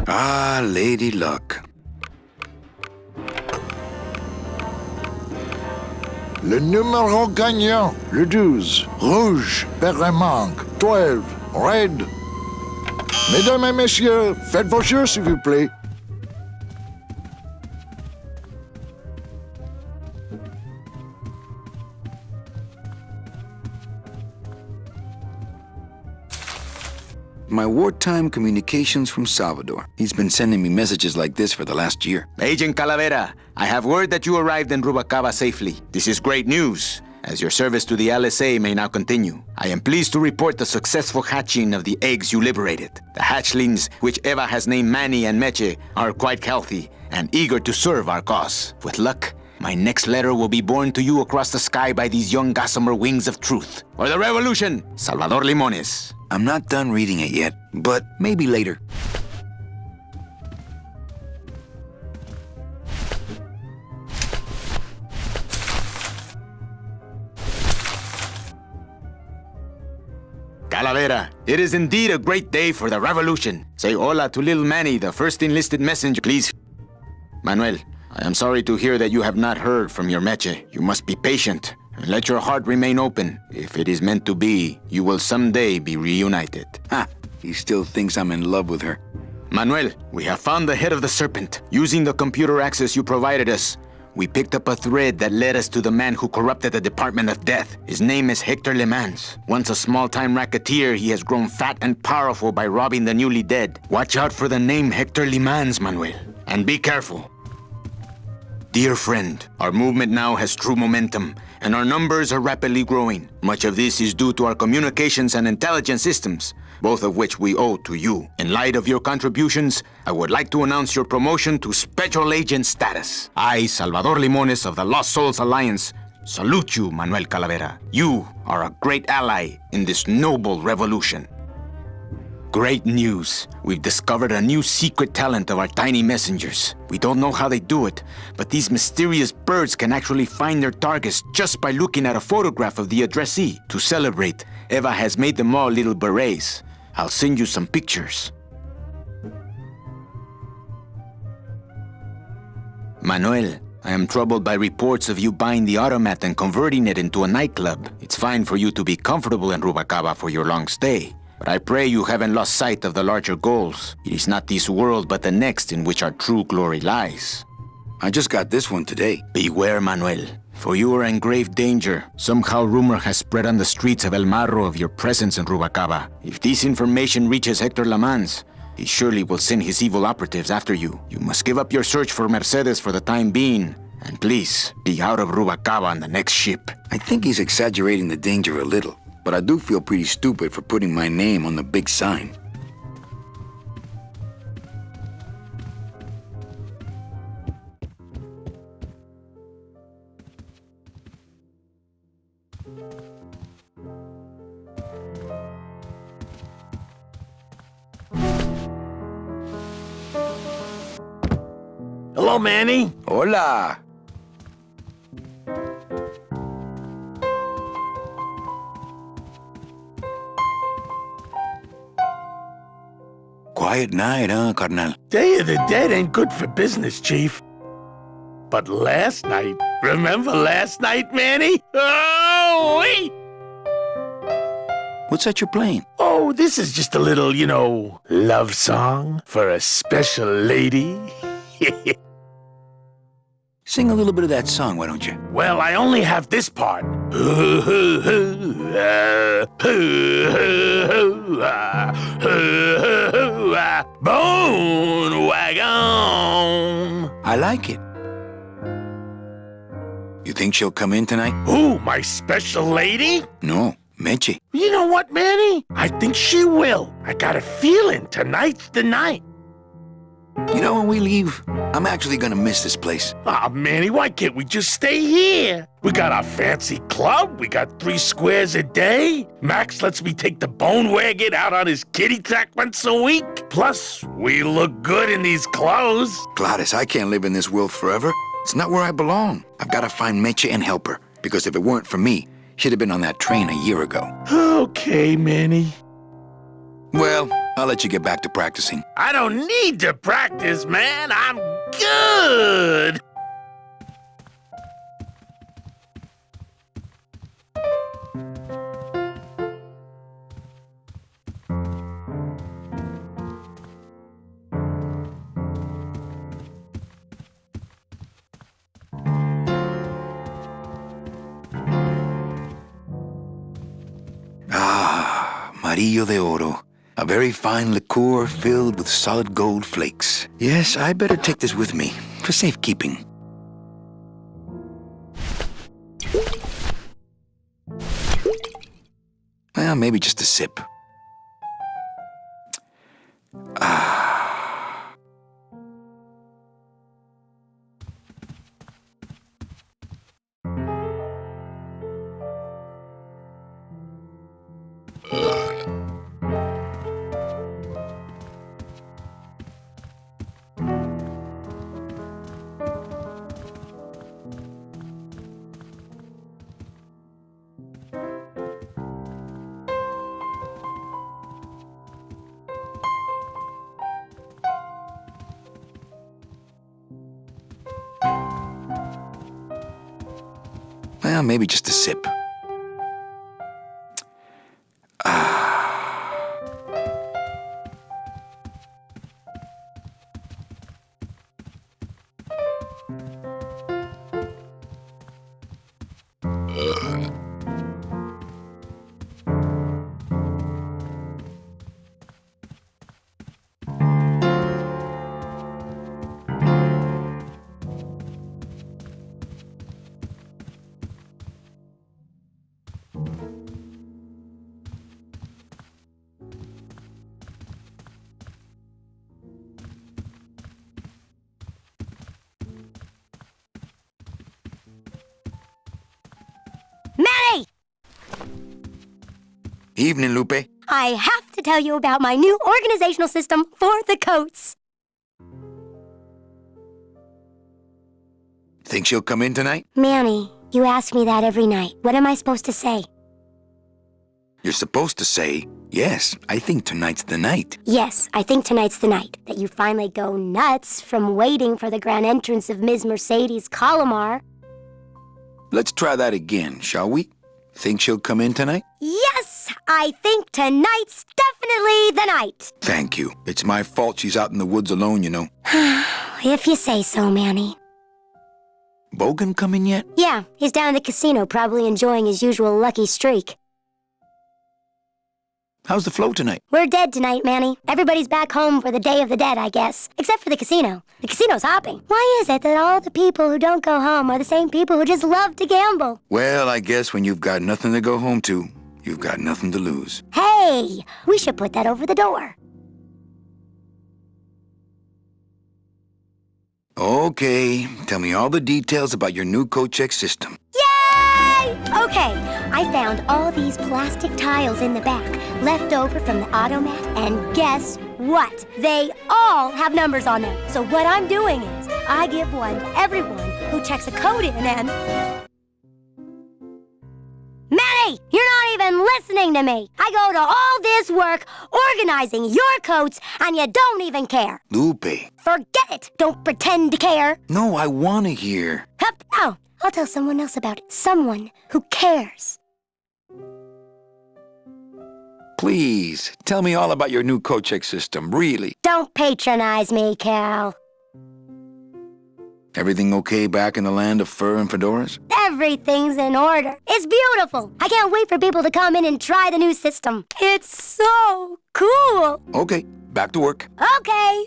Ah, Lady Luck. Le numéro gagnant, le 12. Rouge, paire manque. 12, red. Mesdames et messieurs, faites vos jeux, s'il vous plaît. My wartime communications from Salvador. He's been sending me messages like this for the last year. Agent Calavera, I have word that you arrived in Rubalcaba safely. This is great news, as your service to the LSA may now continue. I am pleased to report the successful hatching of the eggs you liberated. The hatchlings, which Eva has named Manny and Meche, are quite healthy and eager to serve our cause. With luck, my next letter will be borne to you across the sky by these young gossamer wings of truth. For the revolution, Salvador Limones. I'm not done reading it yet, but maybe later. Calavera, it is indeed a great day for the revolution. Say hola to little Manny, the first enlisted messenger, please. Manuel, I am sorry to hear that you have not heard from your Meche. You must be patient and let your heart remain open. If it is meant to be, you will someday be reunited. Ha! He still thinks I'm in love with her. Manuel, we have found the head of the serpent. Using the computer access you provided us, we picked up a thread that led us to the man who corrupted the Department of Death. His name is Hector Le Mans. Once a small-time racketeer, he has grown fat and powerful by robbing the newly dead. Watch out for the name Hector Le Mans, Manuel. And be careful. Dear friend, our movement now has true momentum, and our numbers are rapidly growing. Much of this is due to our communications and intelligence systems, both of which we owe to you. In light of your contributions, I would like to announce your promotion to Special Agent status. I, Salvador Limones of the Lost Souls Alliance, salute you, Manuel Calavera. You are a great ally in this noble revolution. Great news. We've discovered a new secret talent of our tiny messengers. We don't know how they do it, but these mysterious birds can actually find their targets just by looking at a photograph of the addressee. To celebrate, Eva has made them all little berets. I'll send you some pictures. Manuel, I am troubled by reports of you buying the automat and converting it into a nightclub. It's fine for you to be comfortable in Rubalcaba for your long stay, but I pray you haven't lost sight of the larger goals. It is not this world but the next in which our true glory lies. I just got this one today. Beware, Manuel, for you are in grave danger. Somehow rumor has spread on the streets of El Marro of your presence in Rubalcaba. If this information reaches Hector Le Mans, he surely will send his evil operatives after you. You must give up your search for Mercedes for the time being, and please, be out of Rubalcaba on the next ship. I think he's exaggerating the danger a little, but I do feel pretty stupid for putting my name on the big sign. Hello, Manny. Hola! Quiet night, huh, carnal? Day of the Dead ain't good for business, Chief. But last night, remember last night, Manny? Oh, wait! What's that you're playing? Oh, this is just a little, love song for a special lady. Sing a little bit of that song, why don't you? Well, I only have this part. Bone wagon. I like it. You think she'll come in tonight? Ooh, my special lady? No, Meche. You know what, Manny? I think she will. I got a feeling tonight's the night. You know, when we leave, I'm actually gonna miss this place. Aw, Manny, why can't we just stay here? We got our fancy club, we got 3 squares a day. Max lets me take the bone wagon out on his kitty track once a week. Plus, we look good in these clothes. Gladys, I can't live in this world forever. It's not where I belong. I've gotta find Meche and help her, because if it weren't for me, she'd have been on that train a year ago. Okay, Manny. Well, I'll let you get back to practicing. I don't need to practice, man. I'm good. Amarillo de Oro. A very fine liqueur filled with solid gold flakes. Yes, I better take this with me for safekeeping. Well, maybe just a sip. Well, maybe just a sip. Manny! Evening, Lupe. I have to tell you about my new organizational system for the coats. Think she'll come in tonight? Manny, you ask me that every night. What am I supposed to say? You're supposed to say, yes, I think tonight's the night. Yes, I think tonight's the night that you finally go nuts from waiting for the grand entrance of Ms. Mercedes Colomar. Let's try that again, shall we? Think she'll come in tonight? Yes, I think tonight's definitely the night. Thank you. It's my fault she's out in the woods alone, you know. If you say so, Manny. Bogan come in yet? Yeah, he's down at the casino, probably enjoying his usual lucky streak. How's the flow tonight? We're dead tonight, Manny. Everybody's back home for the Day of the Dead, I guess. Except for the casino. The casino's hopping. Why is it that all the people who don't go home are the same people who just love to gamble? Well, I guess when you've got nothing to go home to, you've got nothing to lose. Hey, we should put that over the door. Okay, tell me all the details about your new coat check system. Yay! Okay, I found all these plastic tiles in the back, left over from the automat, and guess what? They all have numbers on them. So what I'm doing is, I give one to everyone who checks a code in and... Manny, you're not even listening to me. I go to all this work organizing your coats, and you don't even care. Lupe. Forget it. Don't pretend to care. No, I want to hear. Hup, no. I'll tell someone else about it. Someone who cares. Please, tell me all about your new coat check system, really. Don't patronize me, Cal. Everything okay back in the land of fur and fedoras? Everything's in order. It's beautiful. I can't wait for people to come in and try the new system. It's so cool. Okay, back to work. Okay.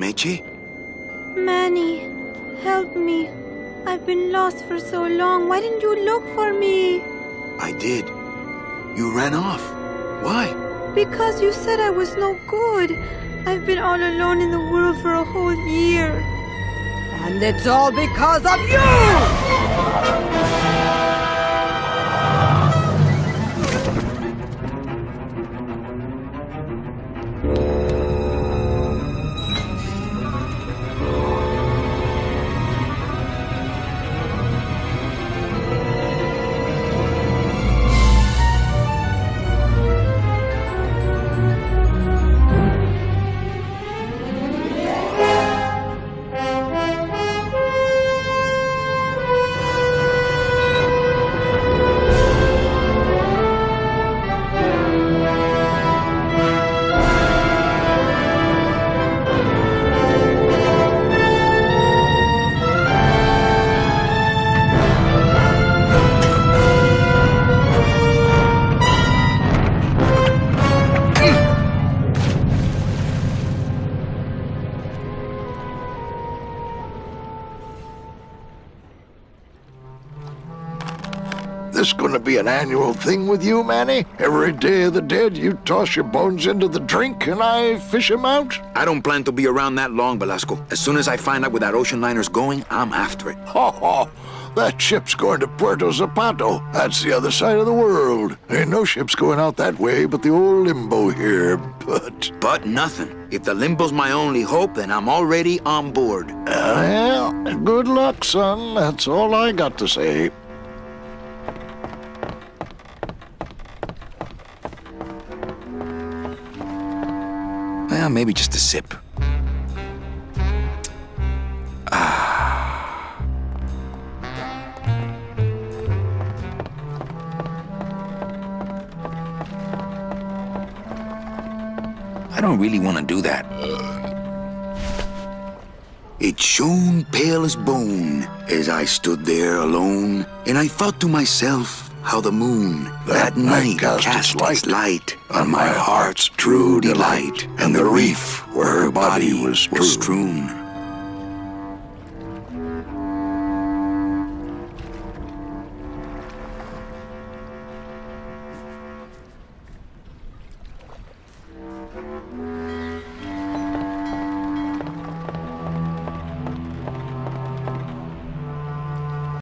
Meche? Manny, help me. I've been lost for so long. Why didn't you look for me? I did. You ran off. Why? Because you said I was no good. I've been all alone in the world for a whole year. And it's all because of you! This gonna be an annual thing with you, Manny? Every Day of the Dead, you toss your bones into the drink and I fish 'em out? I don't plan to be around that long, Velasco. As soon as I find out where that ocean liner's going, I'm after it. Ho ho! That ship's going to Puerto Zapato. That's the other side of the world. Ain't no ships going out that way but the old limbo here, but... But nothing. If the limbo's my only hope, then I'm already on board. Well, good luck, son. That's all I got to say. Well, maybe just a sip. I don't really want to do that. It shone pale as bone as I stood there alone, and I thought to myself how the moon that night cast its light on my heart's true delight, and the reef where her body was strewn.